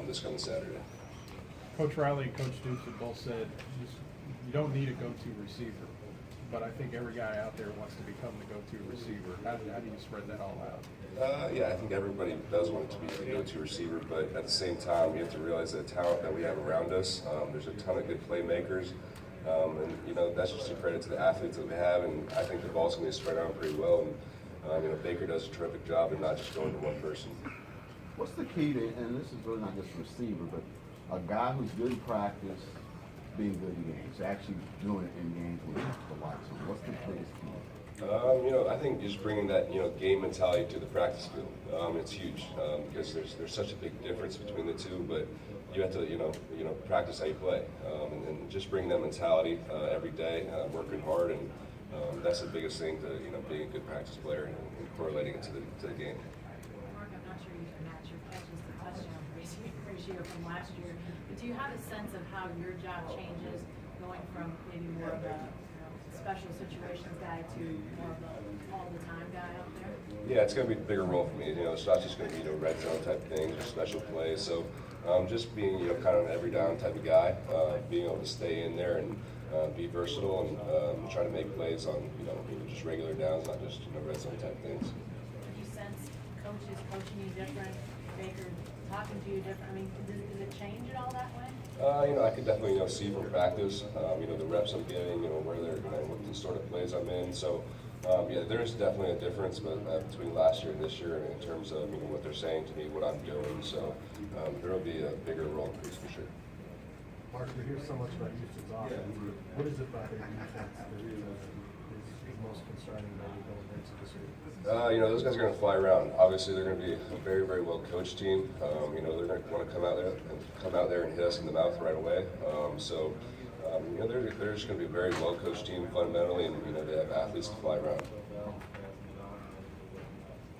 this coming Saturday. Coach Riley and Coach Dukes have both said you don't need a go-to receiver, but I think every guy out there wants to become the go-to receiver. How do you spread that all out? Yeah, I think everybody does want it to be the go-to receiver, but at the same time, we have to realize the talent that we have around us. There's a ton of good playmakers, and you know that's just a credit to the athletes that we have. And I think the ball's going to be spread around pretty well. And you know Baker does a terrific job, and not just going to one person. What's the key to, and this is really not just a receiver, but a guy who's good in practice, being good in games, actually doing it in games when the lights on? What's the biggest key? You know, I think just bringing that game mentality to the practice field, it's huge because there's such a big difference between the two. But you have to practice how you play, and just bringing that mentality every day, working hard, and that's the biggest thing to being a good practice player and correlating it to the game. Mark, I'm not sure you can match your catches to touchdown ratio from last year, but do you have a sense of how your job changes going from maybe more of a special situations guy to more of a all-the-time guy out there? Yeah, it's going to be a bigger role for me. It's not just going to be red zone type things or special plays. So just being kind of an every down type of guy, being able to stay in there and be versatile and try to make plays on just regular downs, not just red zone type things. Do you sense coaches coaching you different, Baker talking to you different? I mean, does it change at all that way? I could definitely see from practice, the reps I'm getting, where they're, what the sort of plays I'm in. So, yeah, there's definitely a difference, but between last year and this year in terms of what they're saying to me, what I'm doing. So, there will be a bigger role increase for sure. Mark, we hear so much about Houston's offense. What is it about their defense that is most concerning maybe going into this week? Those guys are going to fly around. Obviously, they're going to be a very, very well coached team. They're going to want to come out there and hit us in the mouth right away. They're just going to be a very well coached team fundamentally, and they have athletes to fly around.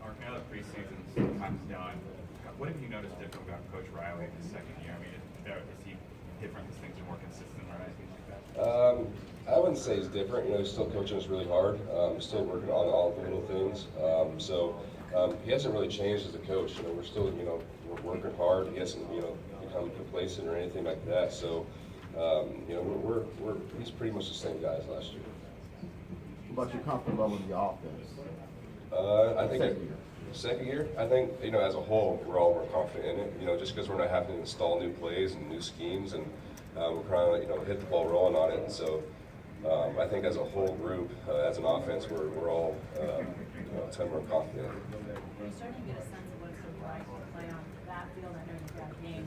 Mark, now that preseason's time's done, what have you noticed different about Coach Riley in his second year? I mean, is he different? As things are more consistent, right? Things like that. I wouldn't say he's different. He's still coaching us really hard. He's still working on all the little things. He hasn't really changed as a coach. We're still, we're working hard. He hasn't, become complacent or anything like that. So, he's pretty much the same guy as last year. But your comfort level in the offense? I think second year, I think, as a whole, we're all more confident in it. Just because we're not having to install new plays and new schemes, and we're trying to, hit the ball rolling on it. And so, I think as a whole group, as an offense, we're all a ton more confident. Are you starting to get a sense of what it's like to play on that field? I know you've got a game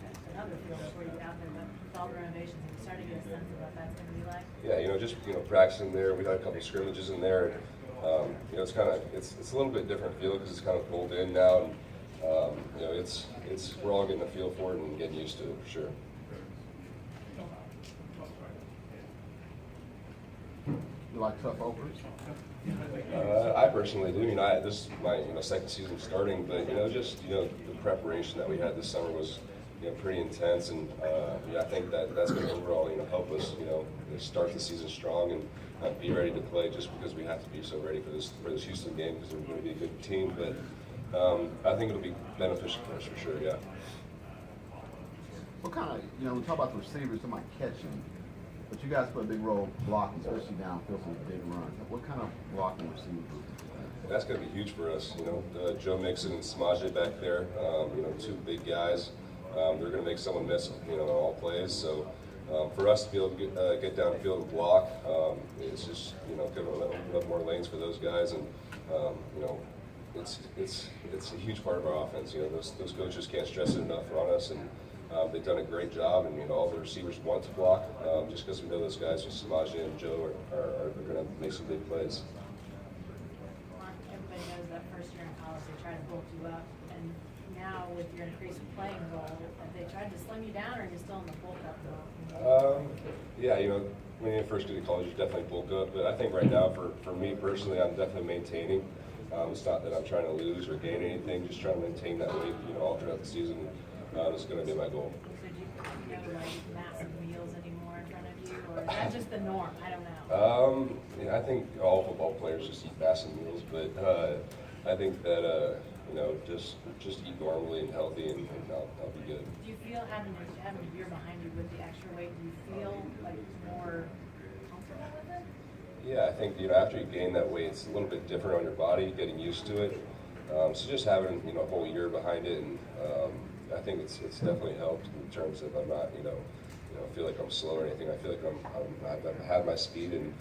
at another field before you get out there, but with all the renovations, are you starting to get a sense of what that's going to be like? Yeah, just practicing there. We had a couple of scrimmages in there. And, it's kind of it's a little bit different feel because it's kind of pulled in now, and we're all getting a feel for it and getting used to it for sure. You like tough openers? I personally do. This is my second season starting, but the preparation that we had this summer was pretty intense, and I think that's going to overall help us start the season strong and be ready to play. Just because we have to be so ready for this Houston game because we're going to be a good team, but I think it'll be beneficial for us for sure. Yeah. What kind of, we talk about the receivers, somebody catching, but you guys play a big role blocking, especially downfield with big runs. What kind of blocking receiver group? That's going to be huge for us. Joe Mixon and Samaje back there, two big guys. They're going to make someone miss, on all plays. So for us to be able to get downfield and block, it's just, going to open up more lanes for those guys. And, it's a huge part of our offense. Those coaches can't stress it enough on us. And they've done a great job, and all the receivers want to block. Just because we know those guys, just Samaje and Joe, are going to make some big plays. Mark, everybody knows that first year in college they try to bulk you up, and now with your increased playing role, have they tried to slim you down, or are you still in the bulk up role? Yeah, when you first get to college, you definitely bulk up. But I think right now, for me personally, I'm definitely maintaining. It's not that I'm trying to lose or gain anything, just trying to maintain that weight, all throughout the season. That's going to be my goal. So do you know massive meals anymore in front of you, or is that just the norm? I don't know. I think all football players just eat massive meals, but I think that just eat normally and healthy, and I'll be good. Do you feel having a year behind you with the extra weight, do you feel like more comfortable with it? Yeah, I think, after you gain that weight, it's a little bit different on your body, getting used to it. So just having, a whole year behind it, and I think it's definitely helped in terms of I'm not, feel like I'm slow or anything. I feel like I've had my speed and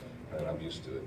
I'm used to it.